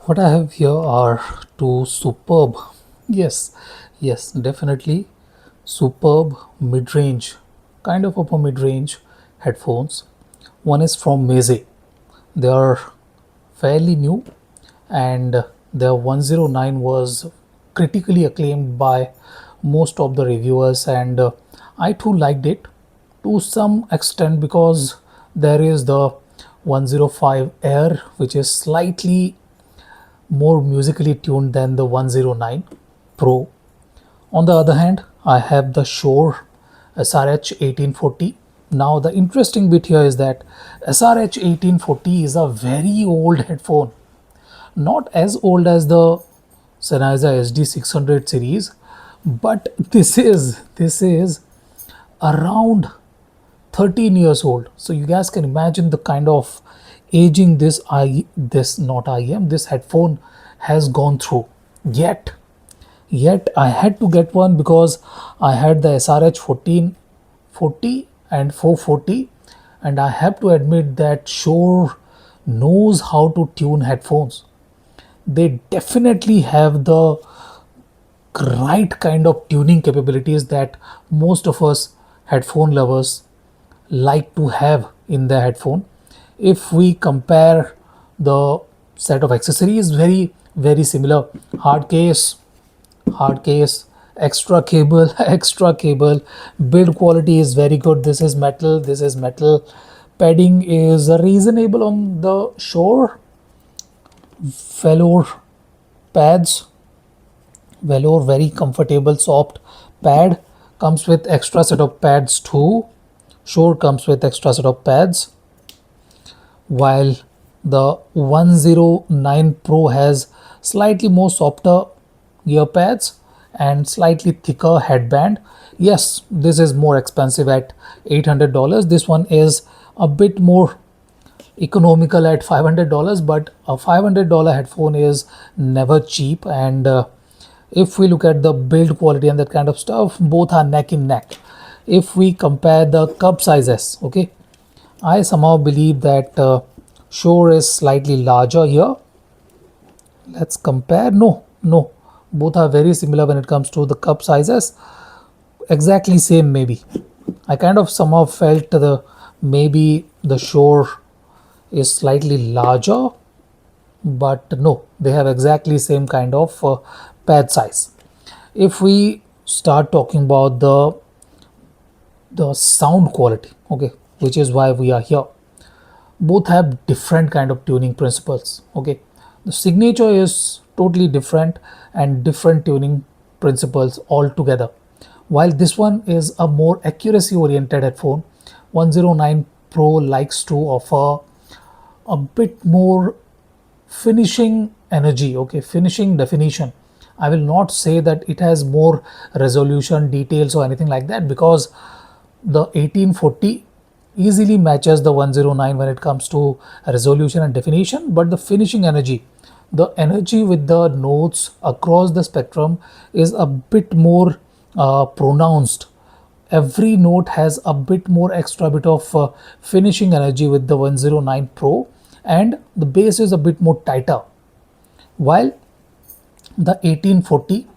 What I have here are two superb, yes, yes, definitely superb mid-range, kind of upper mid-range headphones. One is from Meze. They are fairly new, and their 109 was critically acclaimed by most of the reviewers, and I too liked it to some extent because there is the 105 Air, which is slightly more musically tuned than the 109 Pro. On the other hand, I have the Shure SRH1840. Now, the interesting bit here is that SRH1840 is a very old headphone, not as old as the Sennheiser SD600 series, but this is around 13 years old. So you guys can imagine the kind of aging this headphone has gone through. Yet I had to get one because I had the SRH 1440 and 440, and I have to admit that Shure knows how to tune headphones. They definitely have the right kind of tuning capabilities that most of us headphone lovers like to have in the headphone. If we compare the set of accessories, very similar. Hard case, extra cable, extra cable. Build quality is very good. This is metal. Padding is reasonable on the Shure. Velour pads, velour, very comfortable soft pad. Comes with extra set of pads too. Shure comes with extra set of pads, while the 109 Pro has slightly more softer ear pads and slightly thicker headband. Yes, this is more expensive at $800. This one is a bit more economical at $500, but a $500 headphone is never cheap. And if we look at the build quality and that kind of stuff, both are neck in neck. If we compare the cup sizes, okay, I somehow believe that Shure is slightly larger here. Let's compare. No, both are very similar when it comes to the cup sizes. Exactly same, maybe. I kind of somehow felt maybe the Shure is slightly larger, but no, they have exactly same kind of pad size. If we start talking about the sound quality, okay, which is why we are here, both have different kind of tuning principles. Okay, the signature is totally different and different tuning principles altogether. While this one is a more accuracy oriented headphone, 109 Pro likes to offer a bit more finishing energy, okay, finishing definition. I will not say that it has more resolution details or anything like that, because the 1840 easily matches the 109 when it comes to resolution and definition, but the finishing energy, the energy with the notes across the spectrum is a bit more pronounced. Every note has a bit more extra bit of finishing energy with the 109 Pro, and the bass is a bit more tighter, while the 1840,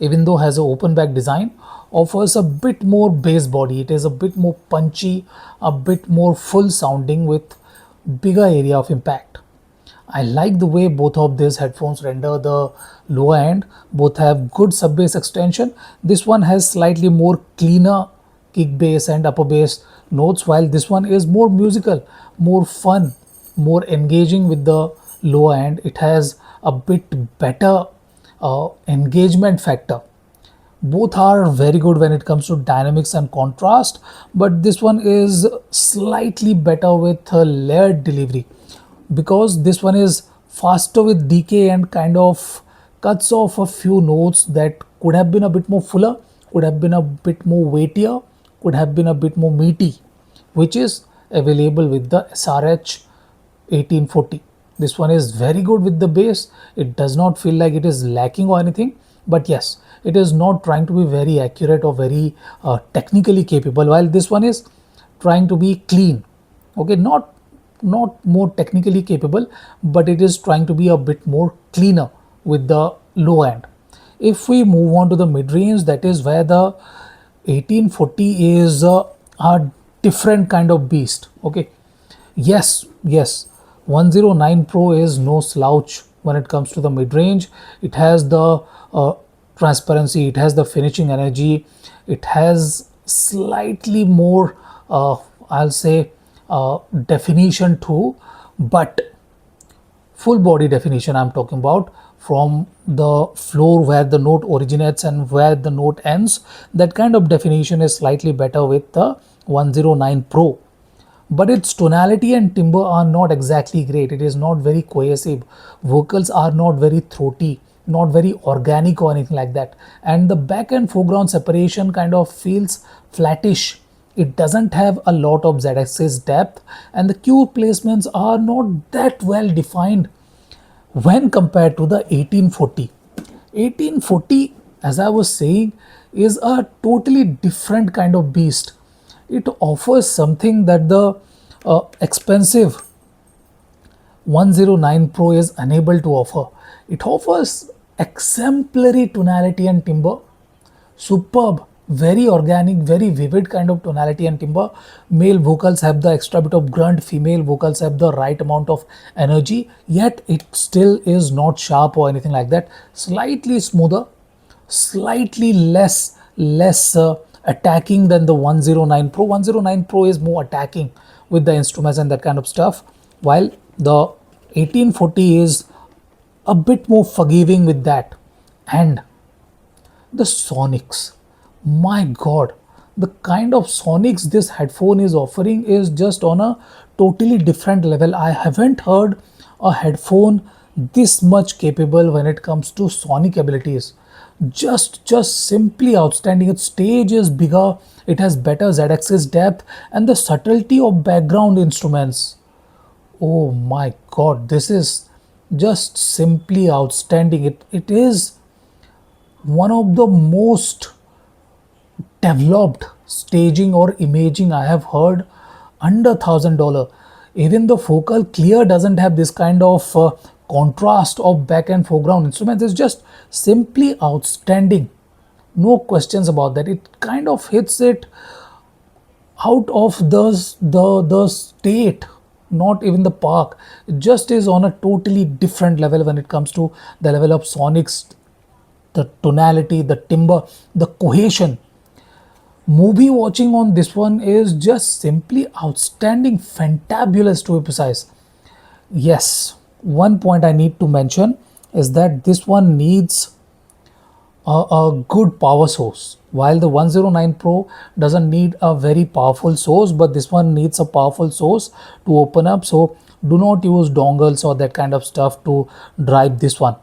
even though has an open back design, offers a bit more bass body. It is a bit more punchy, a bit more full sounding with bigger area of impact. I like the way both of these headphones render the lower end. Both have good sub bass extension. This one has slightly more cleaner kick bass and upper bass notes, while this one is more musical, more fun, more engaging with the lower end. It has a bit better engagement factor. Both are very good when it comes to dynamics and contrast, but this one is slightly better with a layered delivery, because this one is faster with decay and kind of cuts off a few notes that could have been a bit more fuller, could have been a bit more weightier, could have been a bit more meaty, which is available with the SRH 1840. This one is very good with the bass. It does not feel like it is lacking or anything, but yes, it is not trying to be very accurate or very technically capable, while this one is trying to be clean. Okay, not not more technically capable, but it is trying to be a bit more cleaner with the low end. If we move on to the mid range, that is where the 1840 is a different kind of beast. Okay, yes, 109 Pro is no slouch when it comes to the mid range. It has the transparency, it has the finishing energy, it has slightly more, I'll say, definition too, but full body definition I'm talking about, from the floor where the note originates and where the note ends, that kind of definition is slightly better with the 109 Pro. But its tonality and timbre are not exactly great. It is not very cohesive. Vocals are not very throaty, not very organic or anything like that. And the back and foreground separation kind of feels flattish. It doesn't have a lot of Z-axis depth, and the cue placements are not that well defined when compared to the 1840. 1840, as I was saying, is a totally different kind of beast. It offers something that the expensive 109 Pro is unable to offer. It offers exemplary tonality and timbre, superb, very organic, very vivid kind of tonality and timbre. Male vocals have the extra bit of grunt, female vocals have the right amount of energy, yet it still is not sharp or anything like that. Slightly smoother, slightly less attacking than the 109 Pro. 109 Pro is more attacking with the instruments and that kind of stuff, while the 1840 is a bit more forgiving with that. And the sonics, my god, the kind of sonics this headphone is offering is just on a totally different level. I haven't heard a headphone this much capable when it comes to sonic abilities. Just simply outstanding. Its stage is bigger, it has better Z-axis depth, and the subtlety of background instruments, oh my god, this is just simply outstanding. It is one of the most developed staging or imaging I have heard under $1,000. Even the focal clear doesn't have this kind of contrast of back and foreground instruments. It's just simply outstanding. No questions about that. It kind of hits it out of the state, not even the park. It just is on a totally different level when it comes to the level of sonics, the tonality, the timbre, the cohesion. Movie watching on this one is just simply outstanding, fantabulous to be precise. Yes, one point I need to mention is that this one needs a good power source. While the 109 Pro doesn't need a very powerful source, but this one needs a powerful source to open up. So do not use dongles or that kind of stuff to drive this one.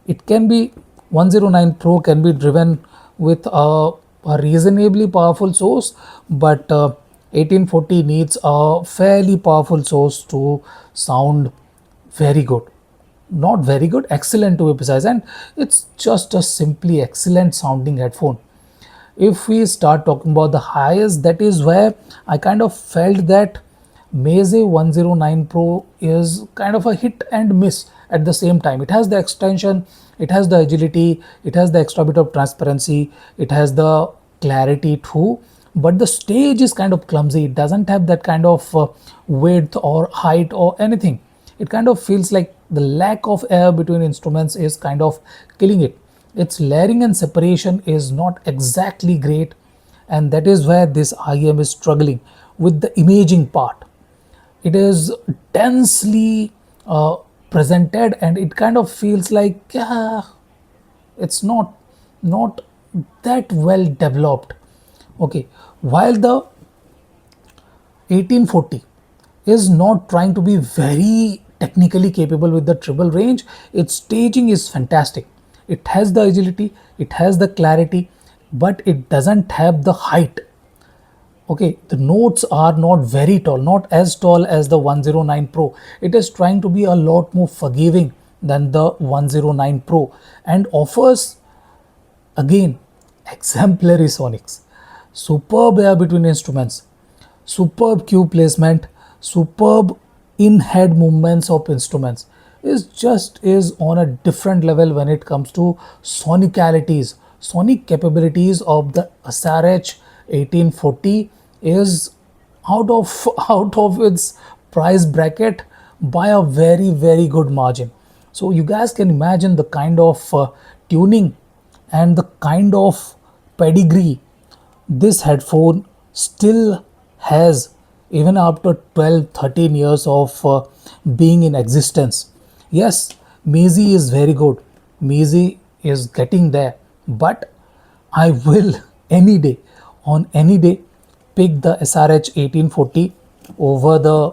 It can be, 109 Pro can be driven with a reasonably powerful source, but 1840 needs a fairly powerful source to sound very good. Not very good, excellent to be precise, and it's just a simply excellent sounding headphone. If we start talking about the highest, that is where I kind of felt that Meze 109 Pro is kind of a hit and miss at the same time. It has the extension, it has the agility, it has the extra bit of transparency, it has the clarity too, but the stage is kind of clumsy. It doesn't have that kind of width or height or anything. It kind of feels like the lack of air between instruments is kind of killing it. Its layering and separation is not exactly great, and that is where this IM is struggling with the imaging part. It is densely presented, and it kind of feels like it's not that well developed. Okay, while the 1840 is not trying to be very technically capable with the treble range, its staging is fantastic. It has the agility, it has the clarity, but it doesn't have the height. Okay, the notes are not very tall, not as tall as the 109 Pro. It is trying to be a lot more forgiving than the 109 Pro and offers, again, exemplary sonics, superb air between instruments, superb cue placement, superb in-head movements of instruments is on a different level when it comes to sonic capabilities of the SRH 1840 is out of out of its price bracket by a very good margin. So you guys can imagine the kind of tuning and the kind of pedigree this headphone still has even after 12-13 years of being in existence. Yes, Meze is very good. Meze is getting there, but I will any day, on any day, pick the SRH 1840 over the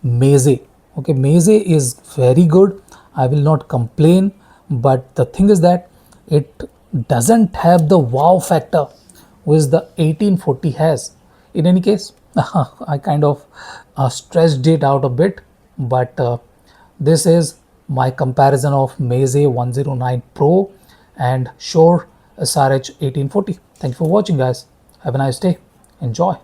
Meze. Okay, Meze is very good. I will not complain, but the thing is that it doesn't have the wow factor which the 1840 has. In any case, I kind of stretched it out a bit, but this is my comparison of Meze 109 Pro and Shure SRH 1840. Thank you for watching, guys. Have a nice day. Enjoy.